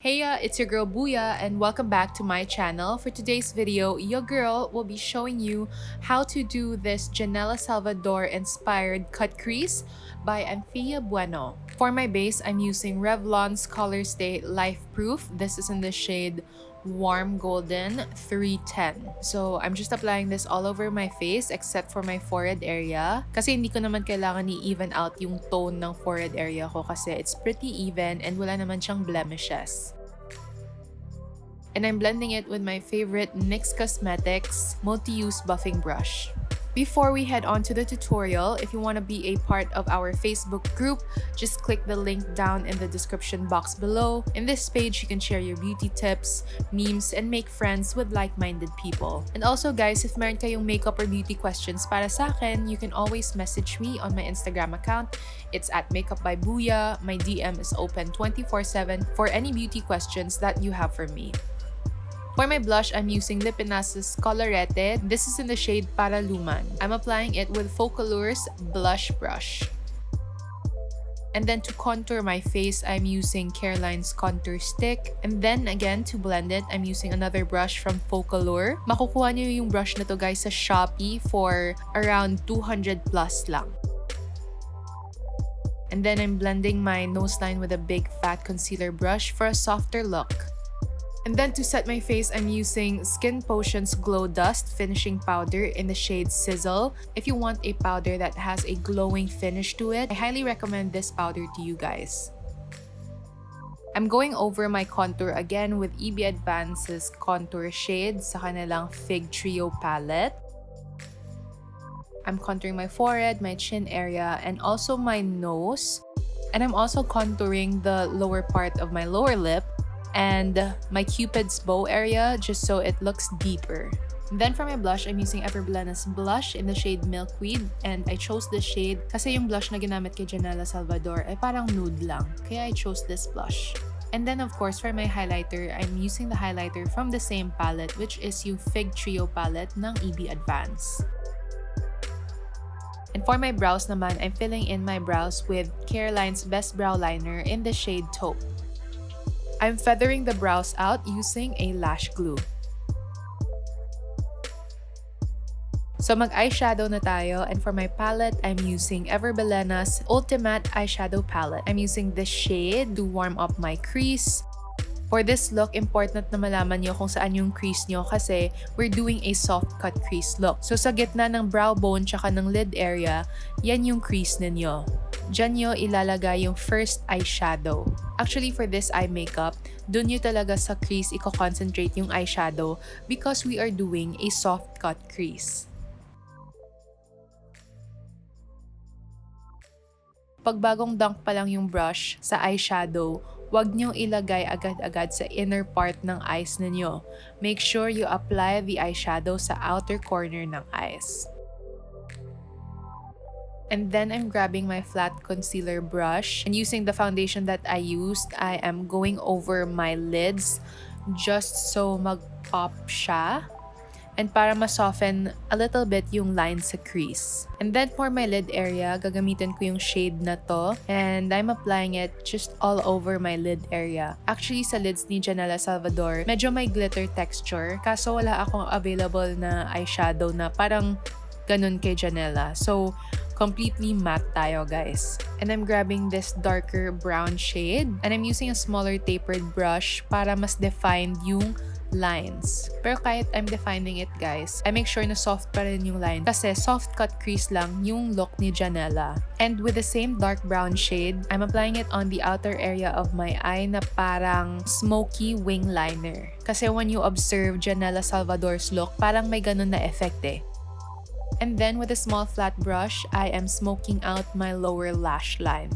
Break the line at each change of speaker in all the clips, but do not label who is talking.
Hey, it's your girl Booya and welcome back to my channel. For today's video, your girl will be showing you how to do this Janella Salvador inspired cut crease by Anthea Bueno. For my base, I'm using Revlon's Colorstay Life Proof. This is in the shade Warm Golden 310. So I'm just applying this all over my face except for my forehead area. Kasi hindi ko naman kailangan i-even out yung tone ng forehead area ko kasi it's pretty even and wala naman siyang blemishes. And I'm blending it with my favorite NYX Cosmetics multi-use buffing brush. Before we head on to the tutorial, if you want to be a part of our Facebook group, just click the link down in the description box below. In this page, you can share your beauty tips, memes, and make friends with like-minded people. And also guys, if meron kayong makeup or beauty questions para sa akin, you can always message me on my Instagram account. It's at Makeup by Booya. My DM is open 24/7 for any beauty questions that you have for me. For my blush, I'm using PINAS Kolorete. This is in the shade Para Luman. I'm applying it with Focalur's blush brush. And then to contour my face, I'm using Careline's contour stick. And then again, to blend it, I'm using another brush from Focalure. Makukuha niyo yung brush na to guys sa Shopee for around 200 plus lang. And then I'm blending my nose line with a big fat concealer brush for a softer look. And then to set my face, I'm using Skin Potion's Glow Dust Finishing Powder in the shade Sizzle. If you want a powder that has a glowing finish to it, I highly recommend this powder to you guys. I'm going over my contour again with EB Advance's contour shade sa kanilang Fig Trio palette. I'm contouring my forehead, my chin area, and also my nose. And I'm also contouring the lower part of my lower lip and my Cupid's bow area just so it looks deeper. Then for my blush, I'm using Bilena's blush in the shade Milkweed, and I chose this shade kasi yung blush na ginamit kay Janella Salvador ay parang nude lang, kaya I chose this blush. And then of course for my highlighter, I'm using the highlighter from the same palette, which is yung Fig Trio palette ng EB Advance. And for my brows naman, I'm filling in my brows with Careline's Best Brow Liner in the shade Taupe. I'm feathering the brows out using a lash glue. So mag-eyeshadow na tayo, and for my palette, I'm using Bilena's Ultimatte Eyeshadow Palette. I'm using this shade to warm up my crease. For this look, important na malaman nyo kung saan yung crease nyo kasi we're doing a soft cut crease look. So sa gitna ng brow bone tsaka ng lid area, yan yung crease ninyo. Diyan nyo ilalagay yung first eyeshadow. Actually, for this eye makeup, dun nyo talaga sa crease i-concentrate yung eyeshadow because we are doing a soft cut crease. Pag bagong dunk pa lang yung brush sa eyeshadow, huwag niyong ilagay agad-agad sa inner part ng eyes ninyo. Make sure you apply the eyeshadow sa outer corner ng eyes. And then I'm grabbing my flat concealer brush, and using the foundation that I used, I am going over my lids just so mag-pop siya. And para ma-soften a little bit yung line sa crease. And then for my lid area, gagamitin ko yung shade na to. And I'm applying it just all over my lid area. Actually, sa lids ni Janella Salvador, medyo may glitter texture. Kaso wala akong available na eyeshadow na parang ganun kay Janella. So, completely matte tayo guys. And I'm grabbing this darker brown shade. And I'm using a smaller tapered brush para mas defined yung lines. Pero kahit I'm defining it guys, I make sure na soft pa rin yung line kasi soft cut crease lang yung look ni Janella. And with the same dark brown shade, I'm applying it on the outer area of my eye na parang smoky wing liner. Kasi when you observe Janella Salvador's look, parang may ganun na effect eh. And then with a small flat brush, I am smoking out my lower lash line.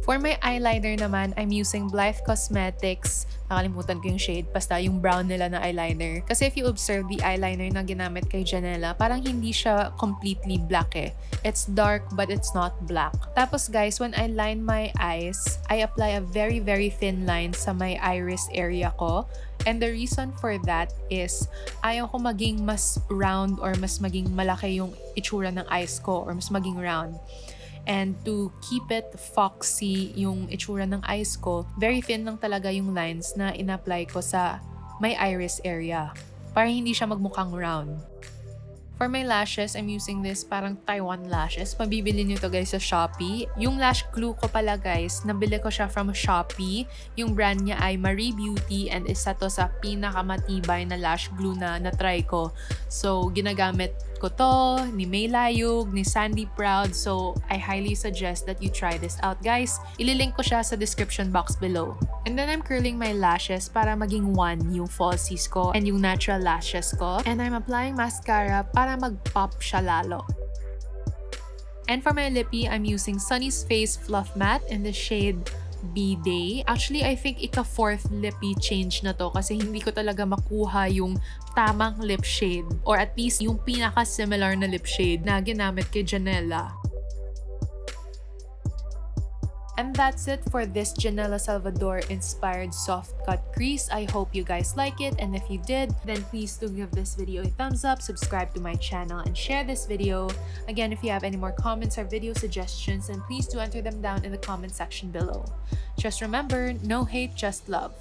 For my eyeliner naman, I'm using Blythe Cosmetics. Nakalimutan ko yung shade, basta yung brown nila na eyeliner. Kasi if you observe the eyeliner na ginamit kay Janella, parang hindi siya completely black eh. It's dark but it's not black. Tapos guys, when I line my eyes, I apply a very thin line sa my iris area ko. And the reason for that is ayaw ko maging mas round or mas maging malaki yung itsura ng eyes ko or mas maging round. And to keep it foxy yung itsura ng eyes ko, very thin lang talaga yung lines na ina-apply ko sa may iris area para hindi siya magmukhang round. For my lashes, I'm using this parang Taiwan lashes. Mabibili nyo to guys sa Shopee. Yung lash glue ko pala guys, nabili ko siya from Shopee. Yung brand niya ay Marie Beauty and isa to sa pinakamatibay na lash glue na na-try ko. So, ginagamit ko to, ni May Layug, ni Sandy Proud. So, I highly suggest that you try this out guys. Ililink ko siya sa description box below. And then I'm curling my lashes para maging one yung falsies ko and yung natural lashes ko. And I'm applying mascara para mag-pop siya lalo. And for my lippy, I'm using Sunnies Face Fluffmatte in the shade B-Day. Actually, I think ika-4th lippy change na to kasi hindi ko talaga makuha yung tamang lip shade or at least yung pinaka-similar na lip shade na ginamit kay Janella. And that's it for this Janella Salvador inspired soft cut crease. I hope you guys like it, and if you did, then please do give this video a thumbs up, subscribe to my channel, and share this video. Again, if you have any more comments or video suggestions, then please do enter them down in the comment section below. Just remember, no hate, just love.